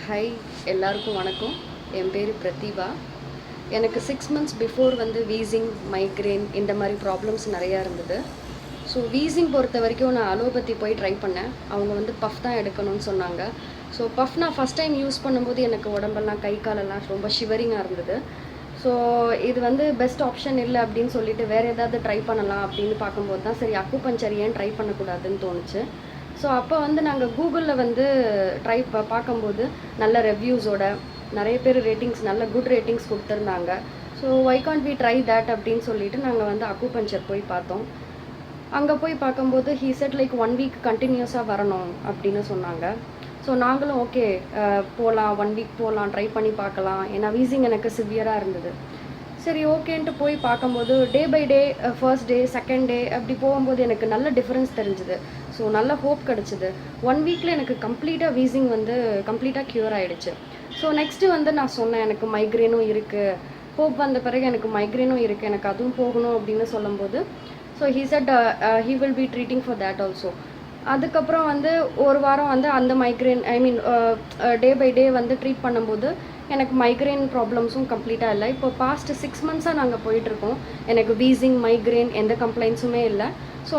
Hi எல்லாருக்கும் வணக்கம். என் பேர் பிரதிபா. எனக்கு 6 months பிஃபோர் வீசிங் மைக்ரேன் இந்த மாதிரி ப்ராப்ளம்ஸ் நிறையா இருந்தது. ஸோ வீசிங் பொறுத்த வரைக்கும் நான் அலோபதி போய் ட்ரை பண்ணேன். அவங்க பஃப் தான் எடுக்கணும்னு சொன்னாங்க. ஸோ பஃப் நான் ஃபஸ்ட் டைம் யூஸ் பண்ணும்போது எனக்கு உடம்பெல்லாம் கை காலெல்லாம் ரொம்ப ஷிவரிங்காக இருந்தது. ஸோ இது பெஸ்ட் ஆப்ஷன் இல்லை அப்படின்னு சொல்லிட்டு வேறு ஏதாவது ட்ரை பண்ணலாம் அப்படின்னு பார்க்கும்போது தான் சரி அக்குபஞ்சர் ஏன் ட்ரை பண்ணக்கூடாதுன்னு தோணுச்சு. ஸோ அப்போ நாங்கள் கூகுளில் ட்ரை பார்க்கும்போது நல்ல ரிவ்யூஸோட நிறைய பேர் ரேட்டிங்ஸ் நல்ல குட் ரேட்டிங்ஸ் கொடுத்துருந்தாங்க. So why can't we try that அப்படின்னு சொல்லிட்டு நாங்கள் அக்குபஞ்சர் போய் பார்த்தோம். அங்கே போய் பார்க்கும்போது ஹீ செட் லைக் 1 week கண்டினியூஸாக வரணும் அப்படின்னு சொன்னாங்க. ஸோ நாங்களும் ஓகே போகலாம், 1 week போகலாம், ட்ரை பண்ணி பார்க்கலாம். ஏன்னா வீசிங் எனக்கு சிவியராக இருந்தது. சரி ஓகேன்ட்டு போய் பார்க்கும்போது day by day first day second day அப்படி போகும்போது எனக்கு நல்ல டிஃப்ரென்ஸ் தெரிஞ்சுது. ஸோ நல்ல ஹோப் கிடச்சிது. 1 weekல எனக்கு கம்ப்ளீட்டாக வீசிங் கம்ப்ளீட்டாக க்யூர் ஆகிடுச்சு. ஸோ நெக்ஸ்ட்டு நான் சொன்னேன் எனக்கு மைக்ரேனும் இருக்குது. ஹோப் வந்த பிறகு எனக்கு மைக்ரேனும் இருக்குது, எனக்கு அதுவும் போகணும் அப்படின்னு சொல்லும்போது so he said he will be treating for that also. அதுக்கப்புறம் ஒரு வாரம் அந்த migraine day by day treat பண்ணும்போது எனக்கு மைக்ரேன் ப்ராப்ளம்ஸும் கம்ப்ளீட்டாக இல்லை. இப்போ பாஸ்ட் 6 months நாங்கள் போயிட்டுருக்கோம். எனக்கு வீசிங் மைக்ரேன் எந்த கம்ப்ளைண்ட்ஸுமே இல்லை. ஸோ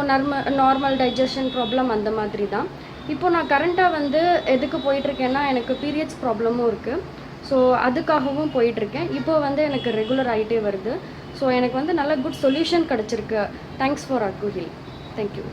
நார்மல் டைஜஷன் ப்ராப்ளம் அந்த மாதிரி தான். இப்போ நான் கரண்ட்டாக எதுக்கு போயிட்டுருக்கேன்னா எனக்கு பீரியட்ஸ் ப்ராப்ளமும் இருக்குது. ஸோ அதுக்காகவும் போயிட்டுருக்கேன். இப்போது எனக்கு ரெகுலர் ஆகிட்டே வருது. ஸோ எனக்கு நல்ல குட் சொல்யூஷன் கிடச்சிருக்கு. தேங்க்ஸ் ஃபார் அக்குஹீல். தேங்க்யூ.